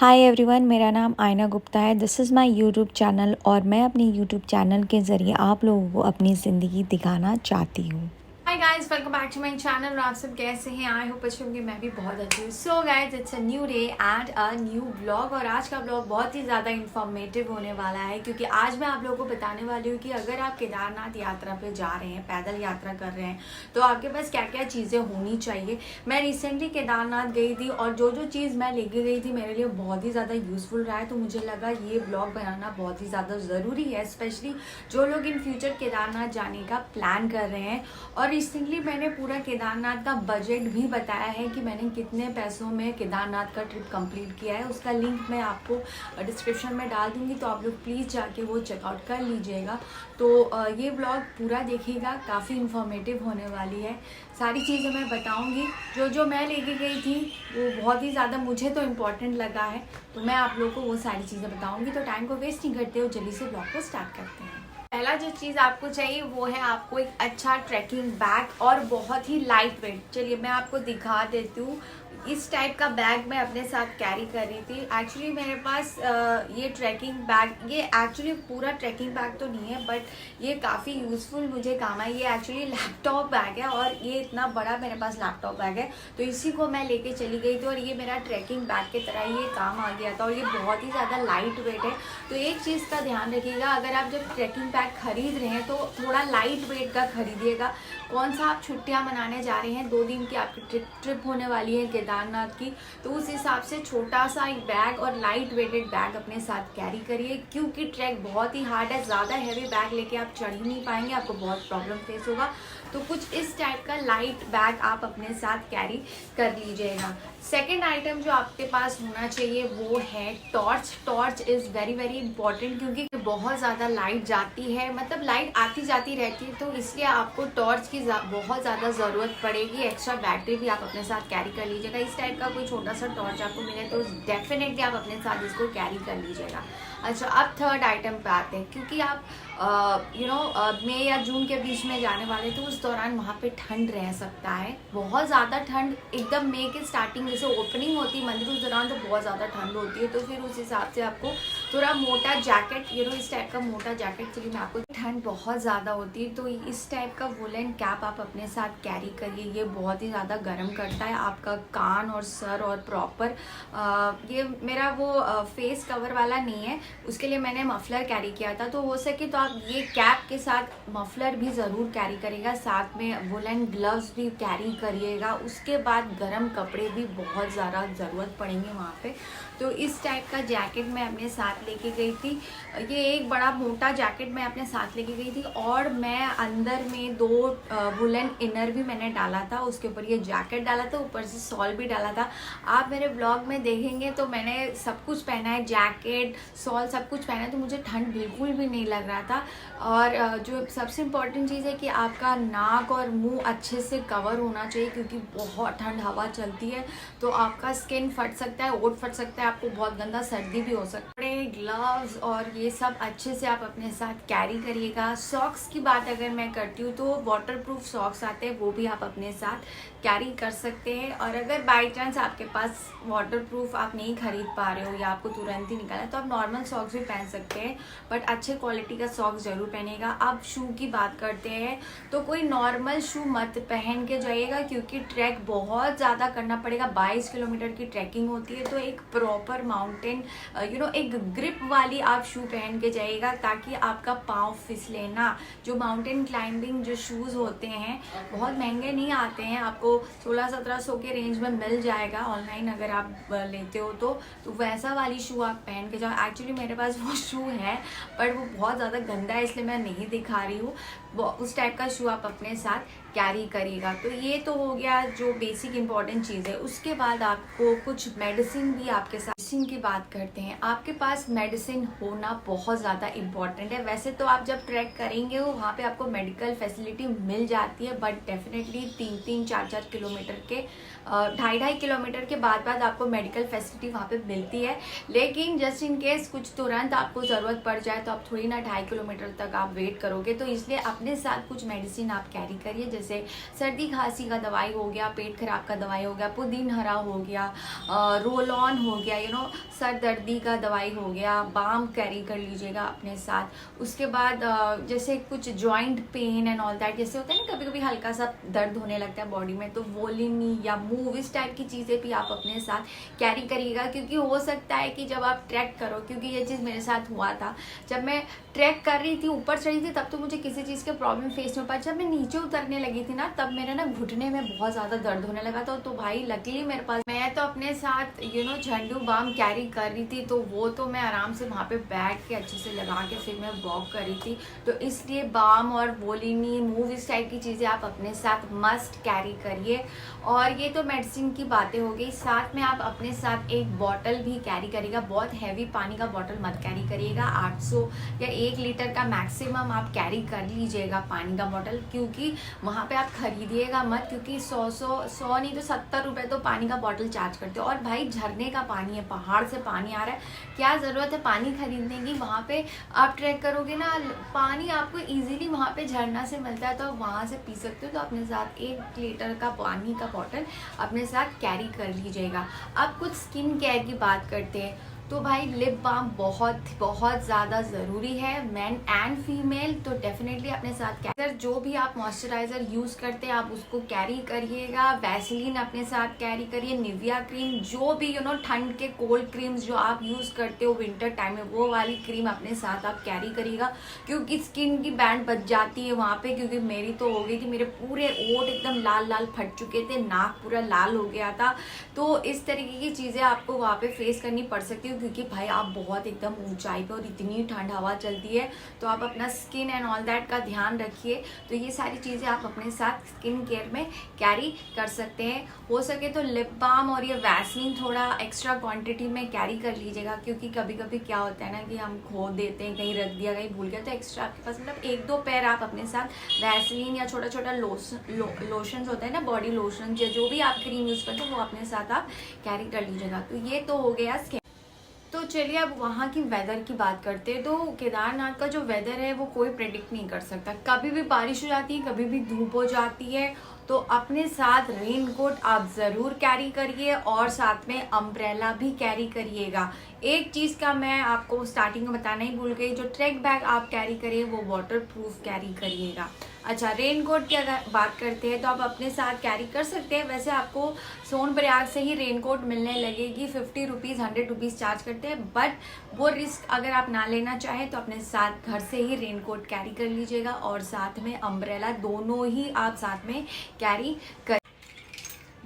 Hi everyone, मेरा नाम आयना गुप्ता है। This is my YouTube channel और मैं अपने यूट्यूब चैनल के ज़रिए आप लोगों को अपनी ज़िंदगी दिखाना चाहती हूँ। Hi guys, welcome back to my channel. और आप सब कैसे हैं? आई होप अच्छे होंगे। मैं भी बहुत अच्छी हूँ। So guys, it's a new day and a new blog. और आज का ब्लॉग बहुत ही ज़्यादा इन्फॉर्मेटिव होने वाला है, क्योंकि आज मैं आप लोगों को बताने वाली हूँ कि अगर आप केदारनाथ यात्रा पे जा रहे हैं, पैदल यात्रा कर रहे हैं, तो आपके पास क्या क्या चीज़ें होनी चाहिए। मैं रिसेंटली केदारनाथ गई थी और जो जो चीज़ मैं लेके गई थी मेरे लिए बहुत ही ज़्यादा यूज़फुल रहा है। तो मुझे लगा ये ब्लॉग बनाना बहुत ही ज़्यादा ज़रूरी है, स्पेशली जो लोग इन फ्यूचर केदारनाथ जाने का प्लान कर रहे हैं। और रिसेंटली मैंने पूरा केदारनाथ का बजट भी बताया है कि मैंने कितने पैसों में केदारनाथ का ट्रिप कंप्लीट किया है। उसका लिंक मैं आपको डिस्क्रिप्शन में डाल दूंगी, तो आप लोग प्लीज़ जाके वो चेकआउट कर लीजिएगा। तो ये ब्लॉग पूरा देखिएगा, काफ़ी इन्फॉर्मेटिव होने वाली है। सारी चीज़ें मैं बताऊंगी, जो जो मैं लेके गई थी वो बहुत ही ज़्यादा मुझे तो इम्पॉर्टेंट लगा है, तो मैं आप लोगों को वो सारी चीज़ें बताऊंगी। तो टाइम को वेस्ट नहीं करते हो, जल्दी से ब्लॉग को स्टार्ट करते हैं। पहला जो चीज़ आपको चाहिए वो है आपको एक अच्छा ट्रैकिंग बैग और बहुत ही लाइट वेट। चलिए मैं आपको दिखा देती हूँ। इस टाइप का बैग मैं अपने साथ कैरी कर रही थी। एक्चुअली मेरे पास ये ट्रैकिंग बैग, ये एक्चुअली पूरा ट्रैकिंग बैग तो नहीं है, बट ये काफ़ी यूज़फुल मुझे काम है। ये एक्चुअली लैपटॉप बैग है और ये इतना बड़ा मेरे पास लैपटॉप बैग है, तो इसी को मैं लेके चली गई थी और ये मेरा ट्रैकिंग बैग की तरह ये काम आ गया था। और ये बहुत ही ज़्यादा लाइट वेट है। तो एक चीज़ का ध्यान रखिएगा, अगर आप जब ट्रैकिंग बैग खरीद रहे हैं तो थोड़ा लाइट वेट का खरीदिएगा। कौन सा आप छुट्टियां मनाने जा रहे हैं, 2 दिन की आपकी ट्रिप होने वाली है केदारनाथ की, तो उस हिसाब से छोटा सा एक बैग और लाइट वेटेड बैग अपने साथ कैरी करिए, क्योंकि ट्रैक बहुत ही हार्ड है। ज़्यादा हैवी बैग लेके आप चढ़ ही नहीं पाएंगे, आपको बहुत प्रॉब्लम फेस होगा। तो कुछ इस टाइप का लाइट बैग आप अपने साथ कैरी कर लीजिएगा। सेकेंड आइटम जो आपके पास होना चाहिए वो है torch. Torch is very very important, क्योंकि बहुत ज़्यादा लाइट जाती है, मतलब लाइट आती जाती रहती है, तो इसलिए आपको टॉर्च की बहुत ज़्यादा ज़रूरत पड़ेगी। एक्स्ट्रा बैटरी भी आप अपने साथ कैरी कर लीजिएगा। इस टाइप का कोई छोटा सा टॉर्च आपको मिले तो डेफिनेटली आप अपने साथ इसको कैरी कर लीजिएगा। अच्छा, अब थर्ड आइटम पे आते हैं। क्योंकि आप मई या जून के बीच में जाने वाले, तो उस दौरान वहाँ पे ठंड रह सकता है, बहुत ज़्यादा ठंड। एकदम मई के स्टार्टिंग जैसे ओपनिंग होती है मंदिर, उस दौरान तो बहुत ज़्यादा ठंड होती है। तो फिर उस हिसाब से आपको थोड़ा मोटा जैकेट, इस टाइप का मोटा जैकेट चाहिए। मैं आपको ठंड बहुत ज़्यादा होती है, तो इस टाइप का वुलन कैप आप अपने साथ कैरी करिए। ये बहुत ही ज़्यादा गर्म करता है आपका कान और सर, और प्रॉपर ये मेरा वो फेस कवर वाला नहीं है, उसके लिए मैंने मफलर कैरी किया था। तो हो सके तो आप ये कैप के साथ मफलर भी ज़रूर कैरी करिएगा, साथ में वुलन ग्लव्स भी कैरी करिएगा। उसके बाद गर्म कपड़े भी बहुत ज़्यादा ज़रूरत पड़ेंगे वहाँ पे। तो इस टाइप का जैकेट मैं अपने साथ लेके गई थी। ये एक बड़ा मोटा जैकेट मैं अपने साथ लेके गई थी, और मैं अंदर में 2 वुलन इनर भी मैंने डाला था, उसके ऊपर ये जैकेट डाला था, ऊपर से सॉल भी डाला था। आप मेरे ब्लॉग में देखेंगे तो मैंने सब कुछ पहना है, जैकेट सॉल सब कुछ पहना है, तो मुझे ठंड बिल्कुल भी नहीं लग रहा था। और जो सबसे इम्पॉर्टेंट चीज़ है कि आपका नाक और मुंह अच्छे से कवर होना चाहिए, क्योंकि बहुत ठंड हवा चलती है, तो आपका स्किन फट सकता है, ओट फट सकता है, आपको बहुत गंदा सर्दी भी हो सकता है। ग्लव्स और ये सब अच्छे से आप अपने साथ कैरी करिएगा। सॉक्स की बात अगर मैं करती हूँ तो वाटरप्रूफ सॉक्स आते हैं, वो भी आप अपने साथ कैरी कर सकते हैं। और अगर बाई चांस आपके पास वाटरप्रूफ आप नहीं खरीद पा रहे हो या आपको तुरंत ही निकालना है, तो आप नॉर्मल सॉक्स भी पहन सकते हैं, बट अच्छे क्वालिटी का सॉक्स जरूर पहनेगा। आप शू की बात करते हैं तो कोई नॉर्मल शू मत पहन के जाइएगा, क्योंकि ट्रैक बहुत ज़्यादा करना पड़ेगा। 22 किलोमीटर की ट्रैकिंग होती है, तो एक प्रॉपर माउंटेन एक ग्रिप वाली आप शू पहन के जाइएगा, ताकि आपका पाँव फिसले ना। जो माउंटेन क्लाइंबिंग जो शूज़ होते हैं बहुत महंगे नहीं आते हैं, आपको 1600-1700 के रेंज में मिल जाएगा ऑनलाइन अगर आप लेते हो तो वैसा वाली शू आप पहन के जाओ। एक्चुअली मेरे पास वो शू है, बट वो बहुत ज़्यादा गंदा है, इसलिए मैं नहीं दिखा रही हूँ। उस टाइप का शू आप अपने साथ कैरी करिएगा। तो ये तो हो गया जो बेसिक इंपॉर्टेंट चीज़ है। उसके बाद आपको कुछ मेडिसिन भी आपके साथ। मेडिसिन की बात करते हैं, आपके पास मेडिसिन होना बहुत ज़्यादा इम्पॉर्टेंट है। वैसे तो आप जब ट्रैक करेंगे हो वहाँ पे आपको मेडिकल फैसिलिटी मिल जाती है, बट डेफिनेटली 3-4 किलोमीटर के 2.5 किलोमीटर के बाद आपको मेडिकल फैसिलिटी वहाँ पे मिलती है। लेकिन जस्ट इन केस कुछ तुरंत आपको ज़रूरत पड़ जाए तो आप थोड़ी ना 2.5 किलोमीटर तक आप वेट करोगे, तो इसलिए अपने साथ कुछ मेडिसिन आप कैरी करिए। जैसे सर्दी खांसी का दवाई हो गया, पेट खराब का दवाई हो गया, पुदीन हरा हो गया, रोल ऑन हो गया, सर दर्दी का दवाई हो गया, बाम कैरी कर लीजिएगा अपने साथ। उसके बाद जैसे कुछ joint pain and all that, जैसे होता है ना कभी कभी हल्का सा दर्द होने लगता है बॉडी में, तो वोलिनी या मूव इस टाइप की चीज़ें भी आप अपने साथ कैरी करिएगा। क्योंकि हो सकता है कि जब आप ट्रैक करो, क्योंकि ये चीज़ मेरे साथ हुआ था, जब मैं ट्रैक कर रही थी, ऊपर चढ़ी थी, तब तो मुझे किसी चीज़ के प्रॉब्लम फेस नहीं हो पाई। जब मैं नीचे उतरने लगी थी ना, तब मेरे ना घुटने में बहुत ज़्यादा दर्द होने लगा था। तो भाई लकीली मेरे पास, मैं तो अपने साथ झंडू बाम कैरी कर रही थी, तो वो तो मैं आराम से वहाँ पे बैठ के अच्छे से लगा के फिर मैं वॉक कर रही थी। तो इसलिए बाम और वोलिनी, मूव इस टाइप की चीज़ें आप अपने साथ मस्ट कैरी करिए। और ये तो मेडिसिन की बातें हो गई, साथ में आप अपने साथ एक बॉटल भी कैरी करिएगा। बहुत हैवी पानी का बॉटल मत कैरी करिएगा, 800 या 1 लीटर का मैक्सिमम आप कैरी कर लीजिएगा पानी का बॉटल, क्योंकि वहाँ पे आप खरीदिएगा मत, क्योंकि 100 नहीं तो 70 रुपये तो पानी का बॉटल चार्ज करते हो। और भाई झरने का पानी है, पहाड़ से पानी आ रहा है, क्या ज़रूरत है पानी खरीदने की। वहाँ पे आप ट्रैक करोगे ना, पानी आपको इजीली वहाँ पे झरना से मिलता है, तो आप वहाँ से पी सकते हो। तो अपने साथ 1 लीटर का पानी का बॉटल अपने साथ कैरी कर लीजिएगा। अब कुछ स्किन केयर की बात करते हैं, तो भाई लिप बाम बहुत बहुत ज़्यादा ज़रूरी है, मैन एंड फीमेल, तो डेफिनेटली अपने साथ कैरी। जो भी आप मॉइस्चराइज़र यूज़ करते हैं आप उसको कैरी करिएगा। वैसलीन अपने साथ कैरी करिए, निविया क्रीम, जो भी ठंड के कोल्ड क्रीम्स जो आप यूज़ करते हो विंटर टाइम में, वो वाली क्रीम अपने साथ आप कैरी करिएगा, क्योंकि स्किन की बैंड बच जाती है वहाँ पे। क्योंकि मेरी तो हो गई थी, मेरे पूरे ओठ एकदम लाल लाल फट चुके थे, नाक पूरा लाल हो गया था। तो इस तरीके की चीज़ें आपको वहाँ पे फेस करनी पड़ सकती है, क्योंकि भाई आप बहुत एकदम ऊंचाई पे और इतनी ठंड हवा चलती है, तो आप अपना स्किन एंड ऑल दैट का ध्यान रखिए। तो ये सारी चीज़ें आप अपने साथ स्किन केयर में कैरी कर सकते हैं। हो सके तो लिप बाम और ये वैसलीन थोड़ा एक्स्ट्रा क्वांटिटी में कैरी कर लीजिएगा, क्योंकि कभी कभी क्या होता है ना कि हम खो देते हैं, कहीं रख दिया, कहीं भूल गया, तो एक्स्ट्रा आपके पास मतलब 1-2 पैर आप अपने साथ वैसलीन या छोटा छोटा लोशंस होता है ना, बॉडी लोशन, जो भी आप क्रीम यूज़ करते हो वो अपने साथ आप कैरी कर लीजिएगा। तो ये तो हो गया स्किन। तो चलिए अब वहाँ की वेदर की बात करते हैं। तो केदारनाथ का जो वेदर है वो कोई प्रेडिक्ट नहीं कर सकता, कभी भी बारिश हो जाती है, कभी भी धूप हो जाती है। तो अपने साथ रेन कोट आप ज़रूर कैरी करिए, और साथ में अम्ब्रेला भी कैरी करिएगा। एक चीज़ का मैं आपको स्टार्टिंग में बताना ही भूल गई, जो ट्रैक बैग आप कैरी करिए वो वाटर प्रूफ कैरी करिएगा। अच्छा, रेन कोट की अगर बात करते हैं तो आप अपने साथ कैरी कर सकते हैं। वैसे आपको सोनप्रयाग से ही रेन कोट मिलने लगेगी, 50 रुपीज़ 100 रुपीज़ चार्ज करते हैं, बट वो रिस्क अगर आप ना लेना चाहें तो अपने साथ घर से ही रेन कोट कैरी कर लीजिएगा, और साथ में अम्ब्रेला, दोनों ही आप साथ में कैरी कर।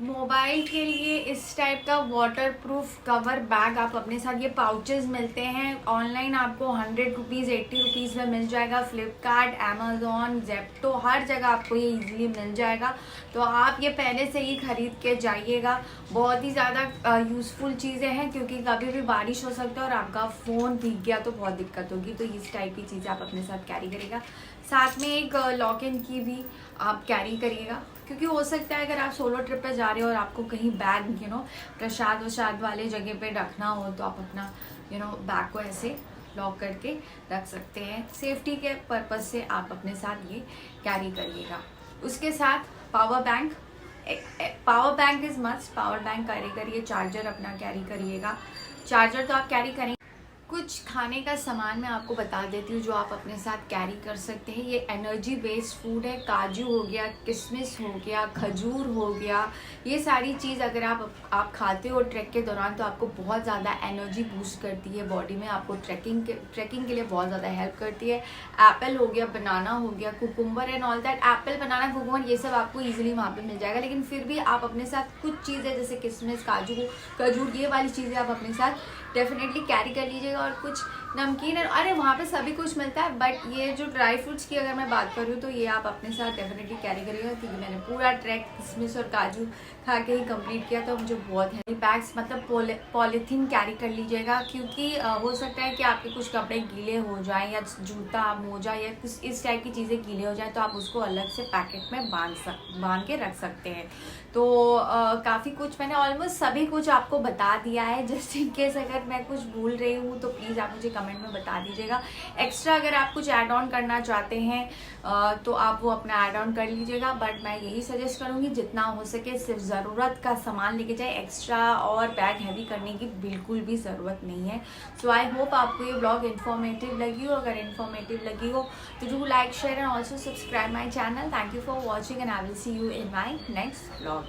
मोबाइल के लिए इस टाइप का वाटर प्रूफ कवर बैग आप अपने साथ, ये पाउचेस मिलते हैं ऑनलाइन, आपको 100 रुपीज़ 80 रुपीज़ में मिल जाएगा। फ्लिपकार्ट, अमेजोन, जेप्टो, हर जगह आपको ये इजीली मिल जाएगा। तो आप ये पहले से ही खरीद के जाइएगा। बहुत ही ज़्यादा यूज़फुल चीज़ें हैं, क्योंकि कभी भी बारिश हो सकता है और आपका फ़ोन भीग गया तो बहुत दिक्कत होगी। तो इस टाइप की चीज़ें आप अपने साथ कैरी करिएगा। साथ में एक लॉक एंड की भी आप कैरी करिएगा, क्योंकि हो सकता है अगर आप सोलो ट्रिप पे जा रहे हो और आपको कहीं बैग प्रसाद वसाद वाले जगह पे रखना हो, तो आप अपना बैग को ऐसे लॉक करके रख सकते हैं। सेफ्टी के पर्पज़ से आप अपने साथ ये कैरी करिएगा। उसके साथ power bank, power bank is must, power bank carry करिए। चार्जर अपना कैरी करिएगा, चार्जर तो आप कैरी करेंगे। कुछ खाने का सामान मैं आपको बता देती हूँ जो आप अपने साथ कैरी कर सकते हैं। ये एनर्जी बेस्ड फूड है, काजू हो गया, किशमिश हो गया, खजूर हो गया, ये सारी चीज़ अगर आप खाते हो ट्रैक के दौरान तो आपको बहुत ज़्यादा एनर्जी बूस्ट करती है बॉडी में, आपको ट्रैकिंग के लिए बहुत ज़्यादा हेल्प करती है। एप्पल हो गया, बनाना हो गया, cucumber and all that. Apple, banana, cucumber ये सब आपको ईजिली वहाँ पर मिल जाएगा, लेकिन फिर भी आप अपने साथ कुछ चीज़ें जैसे किशमिश, काजू, खजूर, ये वाली चीज़ें आप अपने साथ डेफिनेटली कैरी कर लीजिएगा। और कुछ नमकीन, अरे वहाँ पे सभी कुछ मिलता है, बट ये जो ड्राई फ्रूट्स की अगर मैं बात करूँ तो ये आप अपने साथ डेफिनेटली कैरी करिएगा, क्योंकि मैंने पूरा ट्रैक किशमिश और काजू खा के ही कंप्लीट किया, तो मुझे बहुत हैवी बैग्स मतलब पॉलीथीन कैरी कर लीजिएगा, क्योंकि हो सकता है कि आपके कुछ कपड़े गीले हो जाएं, या जूता, मोजा या कुछ इस टाइप की चीज़ें गीले हो जाएं, तो आप उसको अलग से पैकेट में बांध के रख सकते हैं। तो काफ़ी कुछ मैंने ऑलमोस्ट सभी कुछ आपको बता दिया है। जस्ट इन केस अगर मैं कुछ भूल रही हूँ तो प्लीज़ आप मुझे कमेंट में बता दीजिएगा। एक्स्ट्रा अगर आप कुछ ऐड ऑन करना चाहते हैं तो आप वो अपना ऐड ऑन कर लीजिएगा, बट मैं यही सजेस्ट करूँगी जितना हो सके सिर्फ ज़रूरत का सामान लेके जाए, एक्स्ट्रा और बैग हैवी करने की बिल्कुल भी ज़रूरत नहीं है। सो आई होप आपको ये ब्लॉग इन्फॉर्मेटिव लगी हो। अगर इन्फॉर्मेटिव लगी हो तो do like, share and also subscribe my channel. Thank you for watching and I will see you in my next vlog.